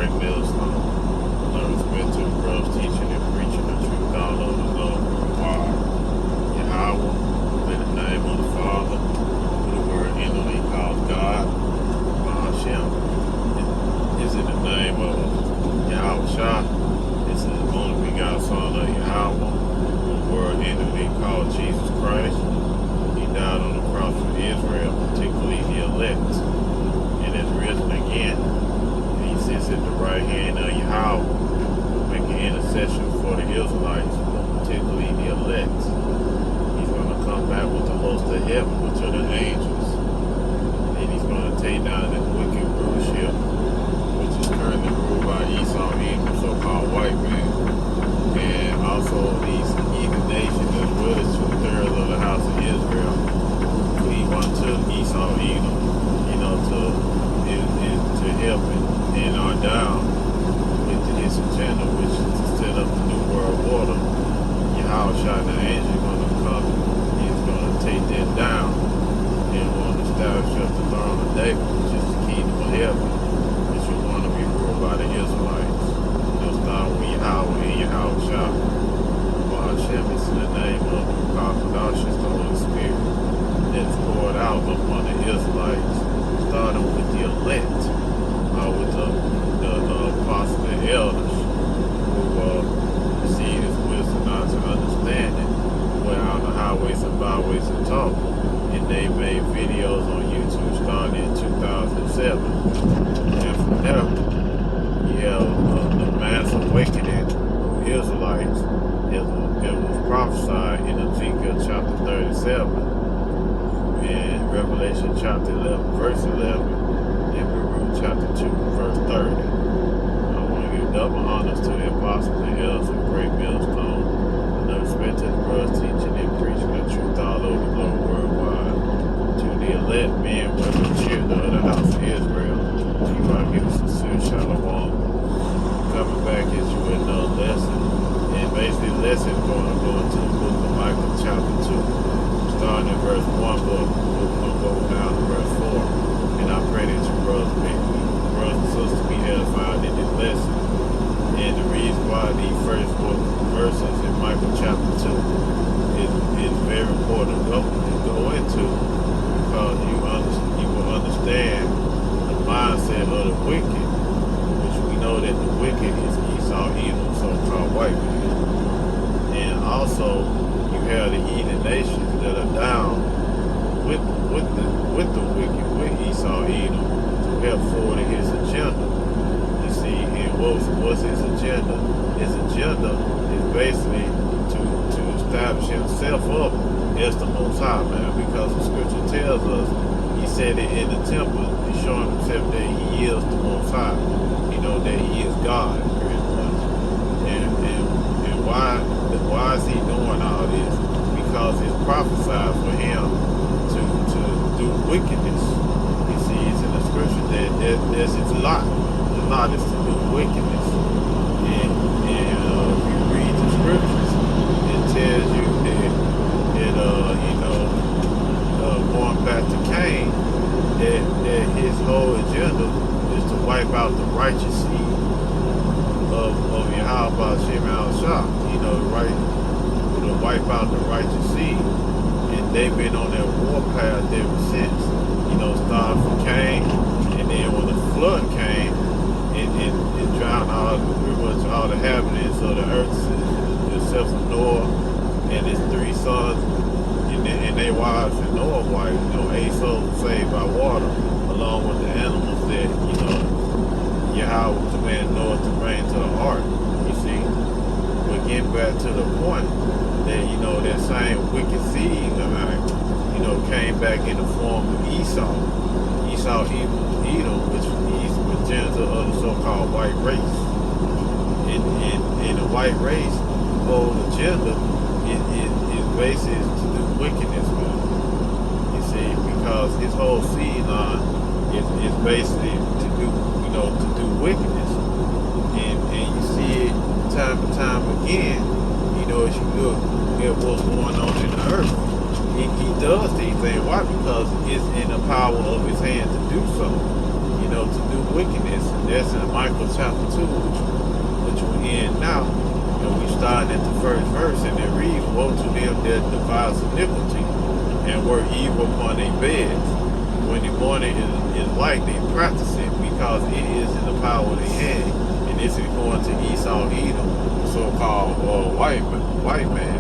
great millstone. Love is meant to brothers teaching and preaching the truth all over the globe worldwide. Yahweh, in the name of the Father, who the word Elohim calls God. Hashem is in the name of Yahweh Shah. It's the only begotten Son of Yahweh, who the word Elohim called Jesus Christ. He died on the cross for Israel, particularly the elect, and is risen again. And he sits at the right hand of Yahweh, making intercession for the Israelites, particularly the elect. He's going to come back with the host of heaven, which are the angels. And he's going to take down this wicked rulership, which is currently ruled by Esau, Edom, so-called white man. And also these heathen nations, as well as 2/3 of the house of Israel, cleave unto Esau, Edom, to help and are down with his agenda, which is to set up the new world order. Yahweh shot the angel going to come. He's going to take that down and want to establish up the throne of David, which is the kingdom of heaven, which is going to be ruled by the Israelites. They'll start with Yahweh and Yahweh shot. Hashem is in the name of Micah, the Holy Spirit, that's poured out upon the Israelites, starting with the elect, with the apostles and elders, who receive his wisdom, knowledge, and understanding, went out on the highways and byways and talk. And they made videos on YouTube starting in 2007. And from there, you have the mass awakening of Israelites. It was prophesied in Ezekiel chapter 37, and Revelation chapter 11, verse 11, and Hebrews chapter 2, verse 30. I want to give double honors to the apostles and elders of great millstone, and I respect to the brothers teaching and preaching the truth all over the globe worldwide. To the elect men, women, children of the house of Israel, you are giving sincere shalom. Coming back as you with another lesson. And basically, the lesson is going to go into the book of Micah, chapter 2, starting in verse 1, but we're going to go down to verse 4. And I pray that you brothers and sisters be edified in this lesson. And the reason why these first 4 verses in Micah, chapter 2 is very important to go into, because you will understand the mindset of the wicked, which we know that the wicked is Esau, Edom, so-called white man. And also, you have the heathen nations that are down with the wicked, with Esau, Edom, to help forward his agenda. You see, and what's his agenda? His agenda is basically to establish himself up as the Most High, man, because the scripture tells us, he said it in the temple, he's showing himself that he is the Most High, that he is God, pretty much. And why is he doing all this? Because it's prophesied for him to do wickedness. You see, it's in the scripture that there's his lot. The lot is to do wickedness. And if you read the scriptures, it tells you that going back to Cain, that his whole agenda is to wipe out the righteous seed of Yahweh Shem Al-Shah, to wipe out the righteous seed. And they've been on that war path ever since, starting from Cain, and then when the flood came, it drowned pretty much all the inhabitants of the earth, except for Noah and his 3 sons, and their wives and Noah's wife. 8 souls were saved by water, along with the animals that, Yahweh commanded Noah to bring to the ark, you see. But getting back to the point that, that same wicked seed, came back in the form of Esau, Edom, which is the progenitor of the so-called white race. And the white race whole agenda is basically to do wickedness, man. You see, because his whole seed line is basically to do wickedness. And you see it time and time again, as you look at what's going on in the earth. He does these things. Why? Because it's in the power of his hand to do so. to do wickedness. And that's in Micah chapter 2, which we're in now. And we started at the first verse, and it reads, "Woe to them that devise iniquity, and work evil upon their beds. When the morning is light, they practice it, because it is in the power of their hand." And this is going to Esau, Edom, so-called white man,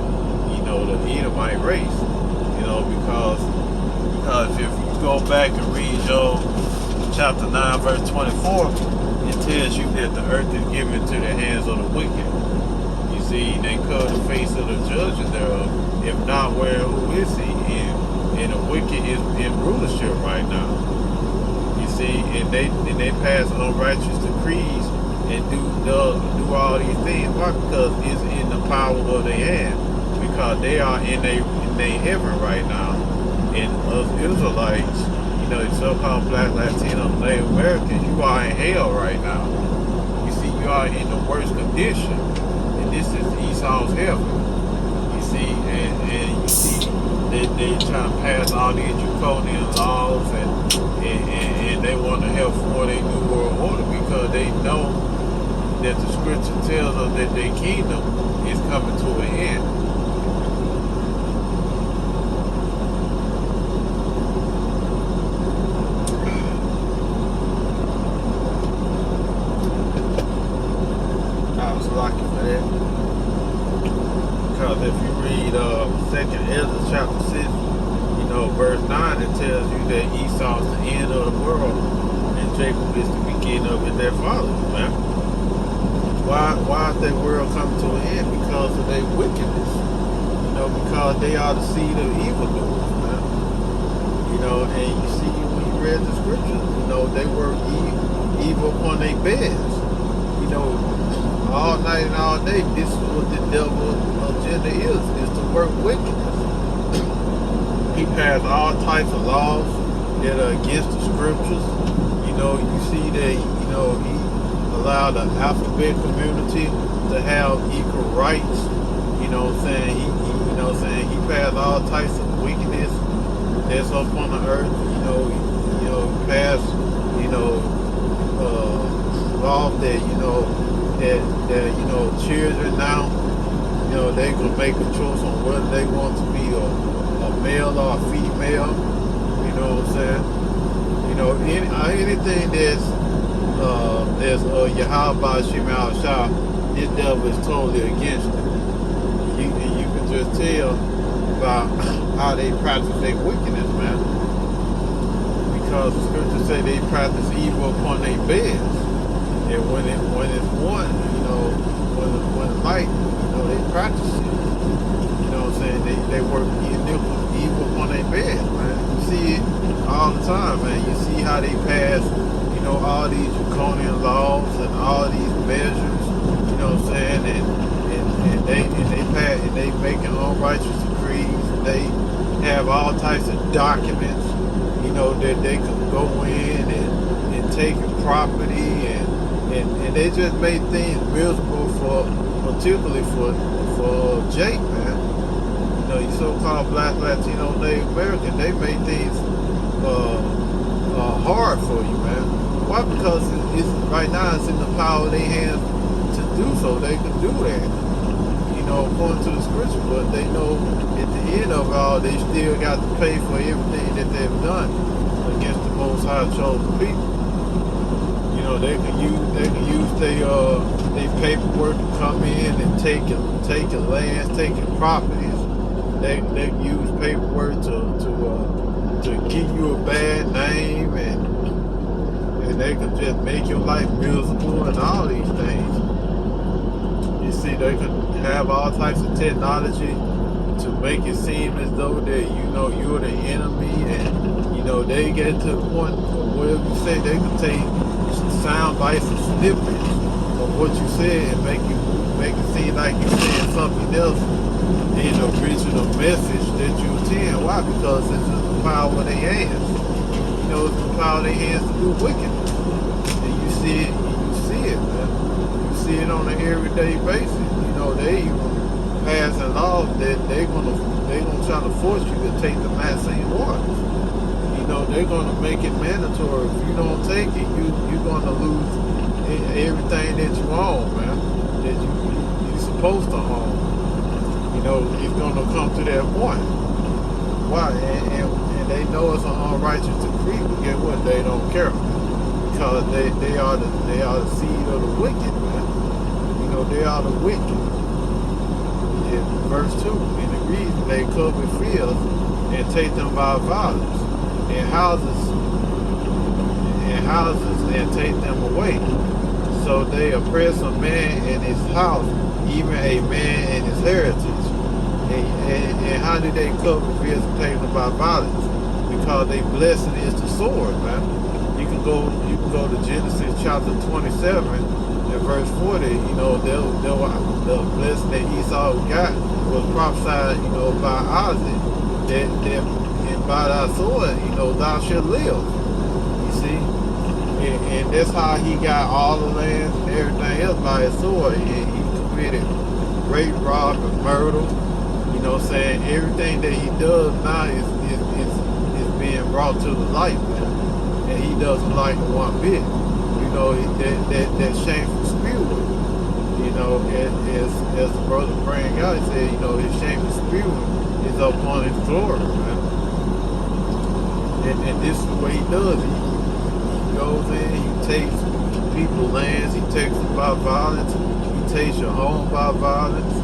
the Edomite race, because if you go back and read Job chapter 9, verse 24, it tells you that the earth is given to the hands of the wicked. You see, they cover the face of the judges thereof. If not, who is he? And the wicked is in rulership right now. You see, and they pass unrighteous decrees and do all these things. Why? Because it's in the power of their hand. Because they are in their heaven right now. And us Israelites, the so-called Black, Latino, Native Americans, you are in hell right now. You see, you are in the worst condition. And this is Esau's heaven. You see, and you see they trying to pass all these draconian laws and they want to help for their new world order, because they know that the scripture tells us that their kingdom is coming to an end. I was lucky for that. Because if you read 2nd Ezra chapter 6, verse 9, it tells you that Esau is the end of the world and Jacob is the beginning of it, their fathers, man. Why is that world coming to an end? Because of their wickedness. Because they are the seed of evildoers, man. And you see when you read the scriptures, they work evil upon their beds. All night and all day, this is what the devil's agenda is to work wickedness. He passed all types of laws that are against the scriptures. You see that, he allowed the alphabet community to have equal rights. He passed all types of wickedness that's up on the earth. He passed, laws that children now, they can make a choice on whether they want to be a male or a female. You know what I'm saying? Anything that's Yahweh Shema Shah, this devil is totally against it. You can just tell about how they practice their wickedness, man. Because the scriptures say they practice evil upon their beds. And when it's one, when it's light, they practice it. What I'm saying? They work evil upon their beds, man. You see it all the time, man. You see how they pass, all these draconian laws and all these measures, and they making unrighteous decrees, and they have all types of documents, that they can go in and take property, and they just made things miserable particularly for Jake, man. You so-called Black, Latino, Native American, they made things hard for you, man. Why? Because it's right now it's in the power of their hands to do so. They can do that, according to the scripture. But they know at the end of it all, they still got to pay for everything that they've done against the Most High chosen people. They can use their paperwork to come in and take your lands, take your properties. They can use paperwork to give you a bad name, and they can just make your life miserable and all these things. You see, they can have all types of technology to make it seem as though that you're the enemy, and they get to the point where you say they can take sound bites and snippets of what you said and make it seem like you're saying something else in the original message that you attend. Why? Because it's in the power of their hands. It's the power of their hands to do wickedness. And you see it, man. You see it on an everyday basis. They even passing laws that they're gonna try to force you to take the vaccine orders. they're going to make it mandatory. If you don't take it, you're going to lose everything that you own, man, that you're supposed to own. It's going to come to that point. Why? And they know it's an unrighteous decree, but get what? They don't care, because they are the seed of the wicked, man. They are the wicked. In verse 2, and the reason they cover fields and take them by violence, and houses and take them away. So they oppress a man in his house, even a man in his heritage. And how do they cover fields and take them by violence? Because they blessing is the sword, man. You can go to Genesis chapter 27 and verse 40. The blessing that Esau got was prophesied, by Isaac, that and by thy sword, thou shalt live. You see, and that's how he got all the land and everything else by his sword. And he committed rape, rob, and murder. Saying everything that he does now is being brought to the light, man. And he doesn't like it one bit. That shameful spirit. As the brother praying out, he said, his shameful spirit is upon his glory, man. And this is what he does. He goes in, he takes people's lands, he takes them by violence, he takes your home by violence.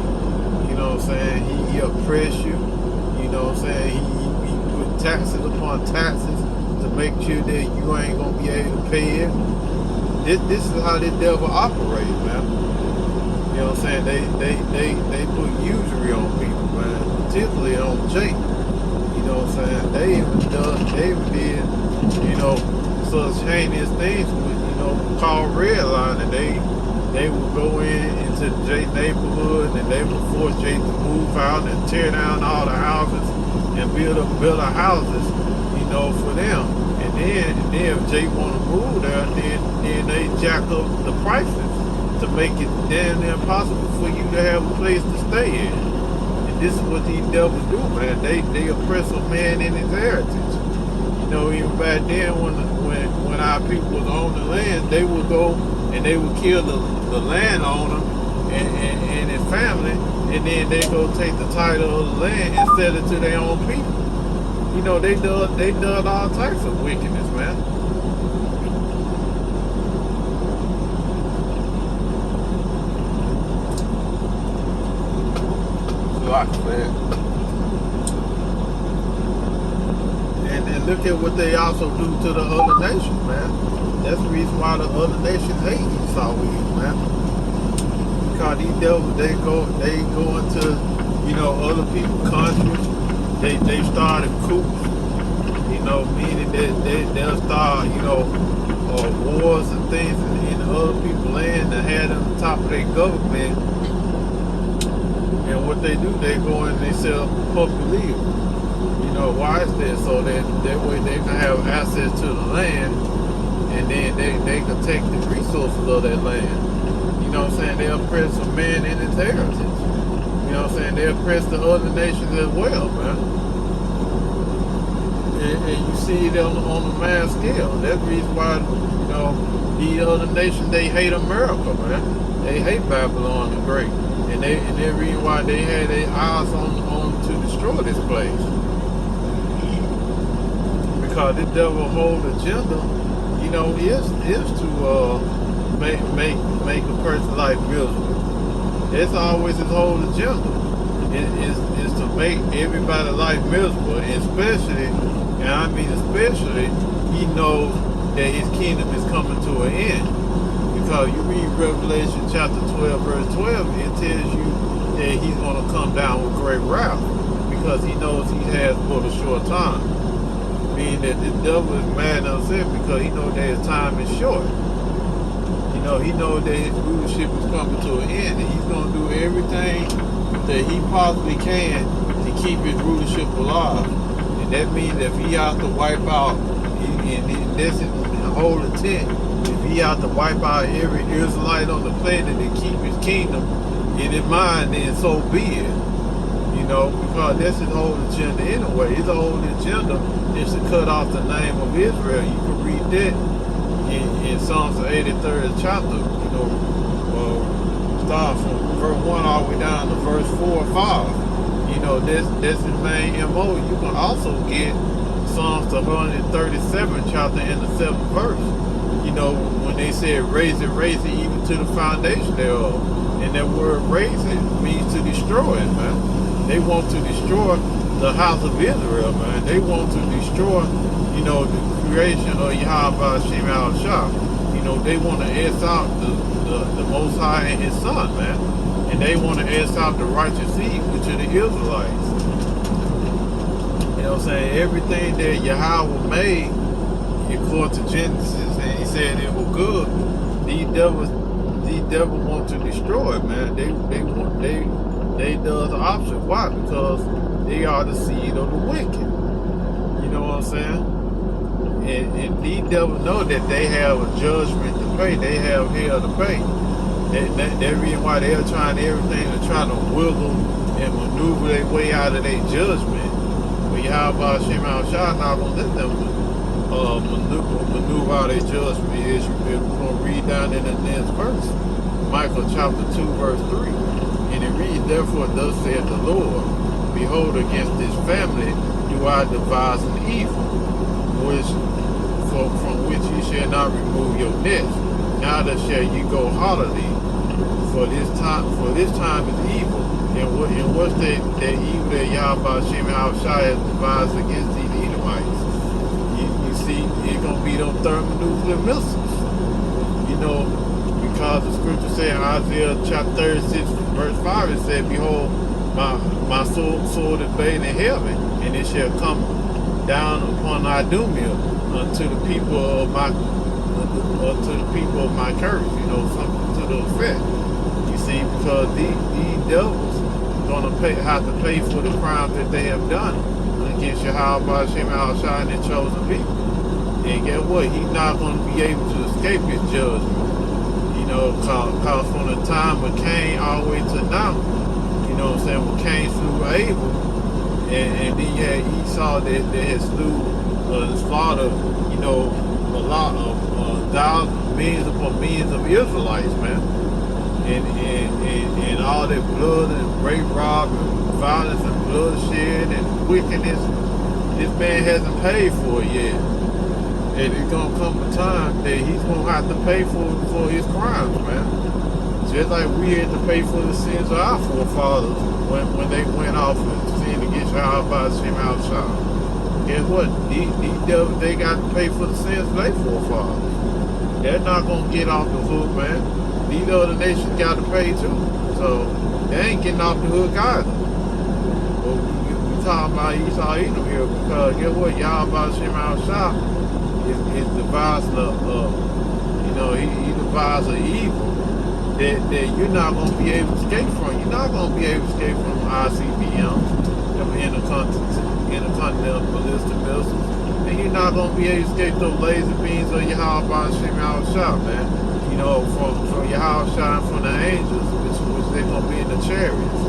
He oppress you. He put taxes upon taxes to make sure that you ain't gonna be able to pay it. This is how the devil operates, man. They put usury on people, man, particularly on Jake. They even did, such heinous things with, called redlining. They would go into Jake's neighborhood and they would force Jake to move out and tear down all the houses and build up houses, for them. And then if Jake want to move there, then they jack up the prices to make it damn near impossible for you to have a place to stay in. And this is what these devils do, man. They oppress a man in his heritage. Even back then when our people was on the land, they would go and they would kill the landowner and his family, and then they go take the title of the land and sell it to their own people. They done all types of wickedness, man. And look at what they also do to the other nations, man. That's the reason why the other nations hate Esau, man. Because these devils, they go into, other people's countries. They started coups, meaning that they'll start, wars and things in other people's land to have them on top of their government. And what they do, they go and they set up public legal. Why is that? So that way they can have access to the land, and then they can take the resources of that land. They oppress a man in his heritage. They oppress the other nations as well, man. And you see it on a mass scale. That's the reason why, the other nations, they hate America, man. They hate Babylon the Great. And the reason why they had their eyes on to destroy this place. Because the devil whole agenda, is to make a person's life miserable. That's always his whole agenda. Is to make everybody's life miserable, and especially he knows that his kingdom is coming to an end. Because you read Revelation chapter 12, verse 12, it tells you that he's going to come down with great wrath, because he knows he has but a short time. Meaning that the devil is mad and upset because he knows that his time is short. He knows that his rulership is coming to an end, and he's going to do everything that he possibly can to keep his rulership alive. And that means if he has to wipe out, and this is the whole intent, if he has to wipe out every Israelite on the planet and keep his kingdom in his mind, then so be it. Because that's his whole agenda anyway. His whole agenda is to cut off the name of Israel. You can read that in Psalms the 83rd chapter. You know, start from verse 1 all the way down to verse 4 or 5. You know, that's his main MO. You can also get Psalms the 137th chapter in the 7th verse. You know, when they said raise it even to the foundation thereof. And that word raise it means to destroy it, man. They want to destroy the house of Israel, man. They want to destroy, you know, the creation of Yahweh Shem Al-Shah. You know, they want to S out the Most High and His Son, man. And they want to S out the righteous seed, which are the Israelites. You know what I'm saying? Everything that Yahweh made, according to Genesis, and He said it was good. These devils want to destroy it, man. They does the opposite. Why? Because they are the seed of the wicked. You know what I'm saying? And these devils know that they have a judgment to pay. They have hell to pay. That reason why they're trying everything to try to wiggle and maneuver their way out of their judgment. But Yahweh Shem Al-Shah not going to let them maneuver out their judgment. We're going to read down in the next verse. Micah chapter 2 verse 3. And it reads, therefore thus saith the Lord, behold, against this family do I devise an evil, from which ye shall not remove your nets, neither shall ye go haughtily, for this time is evil. And what's that evil that Yahweh Shem Al-Shah has devised against these Edomites? You see, it's going to be them thermonuclear missiles. You know, because the scripture said in Isaiah chapter 36 verse 5, it said, behold, my sword is bathed in heaven, and it shall come down upon Idumea unto the people of my curse. You know, something to the effect. You see, because these devils gonna have to pay for the crimes that they have done against Yahweh Shem Al-Shah and the chosen people. And guess what? He's not going to be able to escape his judgment. You know, cause from the time of Cain all the way to now, you know what I'm saying, when Cain slew Abel, and then you had Esau that had slew and slaughtered, you know, a lot of thousands, millions upon millions of Israelites, man. And all that blood and rape, robbery, violence and bloodshed and wickedness, this man hasn't paid for it yet. And it's gonna come a time that he's gonna have to pay for his crimes, man. Just like we had to pay for the sins of our forefathers when they went off and sinned against Yahweh Shem Al-Shah. Guess what? These devils, they got to pay for the sins of their forefathers. They're not gonna get off the hook, man. These other nations got to pay too. So they ain't getting off the hook either. But we talking about Esau Edom here because guess what? Yahweh Shem Al-Shah is devising you know, he devised an evil that you're not going to be able to escape from. You're not going to be able to escape from ICBM, intercontinental ballistic missiles, and you're not going to be able to escape those laser beams of Yahweh Shem Al-Shah, man. You know, from Yahweh and from the angels, which they're going to be in the chariots.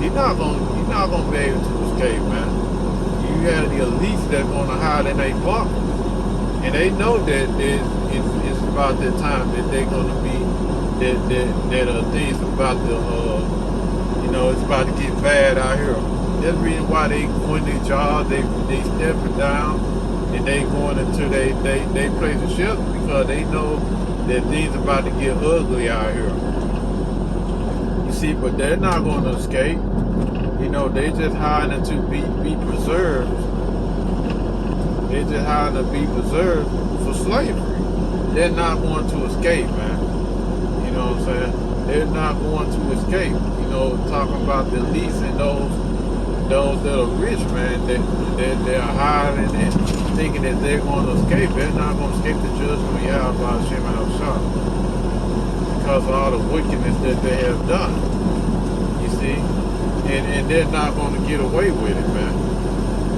You're not going to be able to escape, man. You have the elites that's going to hide in their bunkers. And they know that it's about that time that they're going to be, that things about to, you know, it's about to get bad out here. That's the reason why they quit their job, they stepping down, and they going into they place of shelter because they know that things about to get ugly out here. You see, but they're not going to escape. You know, they just hiding to be preserved. They just hiding to be preserved for slavery. They're not going to escape, man. You know what I'm saying? They're not going to escape. You know, talking about the elites and those that are rich, man, they're hiding and thinking that they're going to escape. They're not going to escape the judgment of Yahweh Shem Al-Shah because of all the wickedness that they have done. You see? And they're not going to get away with it, man.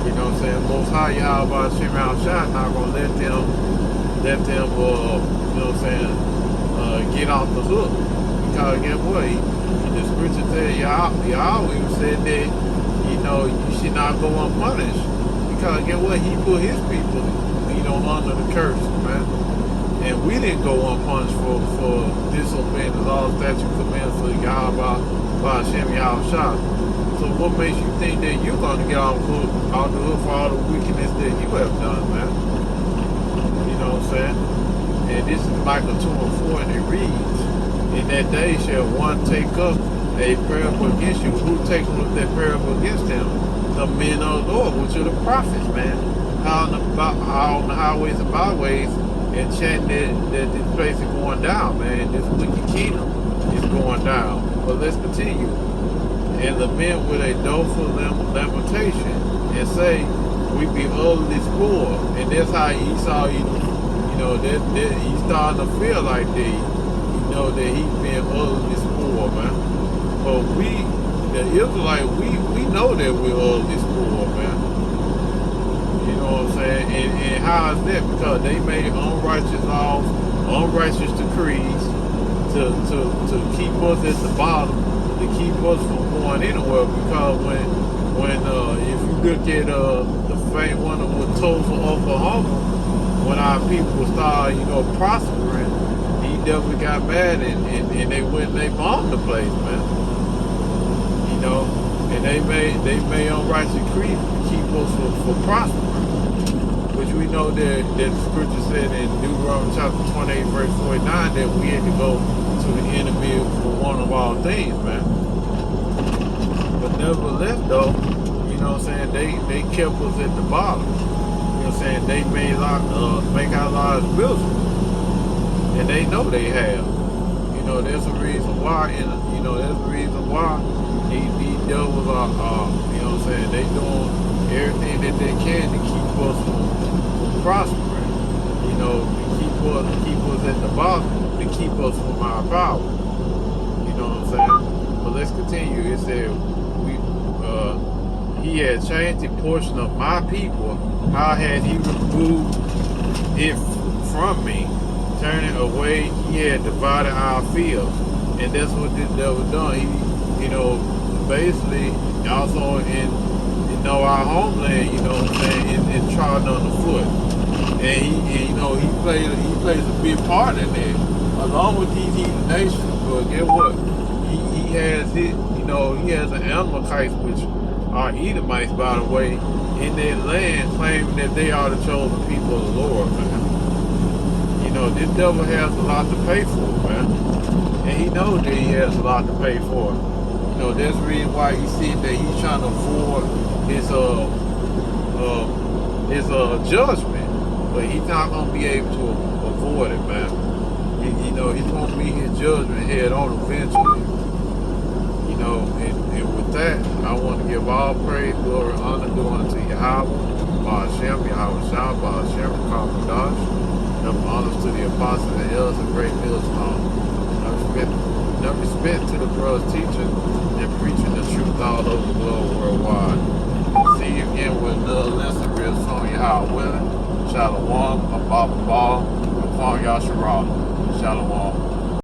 You know what I'm saying? Most High Yahweh Shem Al-Shah not going to let them, you know what I'm saying, get off the hook. Because guess what? The scripture said, Yahweh said that, you know, you should not go unpunished because get what? He put his people, under the curse, man. And we didn't go unpunished for disobeying the law, statute, commandments of Yahweh, by Hashem Yahweh. So what makes you think that you're going to get out the hook for all the wickedness that you have done, man? You know what I'm saying? And this is Micah 2:4, and it reads, "In that day shall one take up a parable against you." Who take up that parable against them? The men of the Lord, which are the prophets, man. How on the highways and byways, and chanting that this place is going down, man. This wicked kingdom is going down. But let's continue. "And lament with a doleful lamentation, and say, we be utterly spoiled." And that's how Esau, that he's starting to feel like that he's being utterly spoiled, man. But we, the Israelites, we know that we're utterly spoiled, man. You know what I'm saying? And how is that? Because they made unrighteous laws, unrighteous decrees to keep us at the bottom, to keep us from going anywhere. Because when if you look at the famous one with Tulsa, Oklahoma, when our people started, prospering, he definitely got mad and they went and they bombed the place, man. And they made unrighteous decrees to keep us from prospering. Which we know that the scripture said in Deuteronomy chapter 28, verse 49, that we had to go to the enemy for one of all things, man. But nevertheless, though, they kept us at the bottom. They made make our lives miserable. And they know they have. There's a reason why, there's a reason why these devils are, they doing everything that they can to keep us from prospering, to keep us at the bottom, to keep us from our power. You know what I'm saying? But let's continue. It said, he had changed the portion of my people. How had he removed it from me? Turning away, he had divided our fields. And that's what this devil done. He, basically also in our homeland, and trodden on the foot. And he plays a big part in that, along with these heathen nations. But guess what? He has he has an Amalekites, which are Edomites, by the way, in their land, claiming that they are the chosen people of the Lord, man. This devil has a lot to pay for, man. And he knows that he has a lot to pay for. That's the reason why you see that he's trying to avoid his judgment. But he's not going to be able to avoid it, man. He's going to meet his judgment head on eventually. And with that, I want to give all praise, glory, and honor due unto Yahweh, by Hashem, Yahweh Shah, by Hashem, Kamadash. Honors to the apostles and elders of great millstone. Never respect to the brothers teaching and preaching the truth all over the globe worldwide. See you again with another lesson real soon. Yahweh willing. Shalom, Abba Ball, Upon Yasharah. Shalom.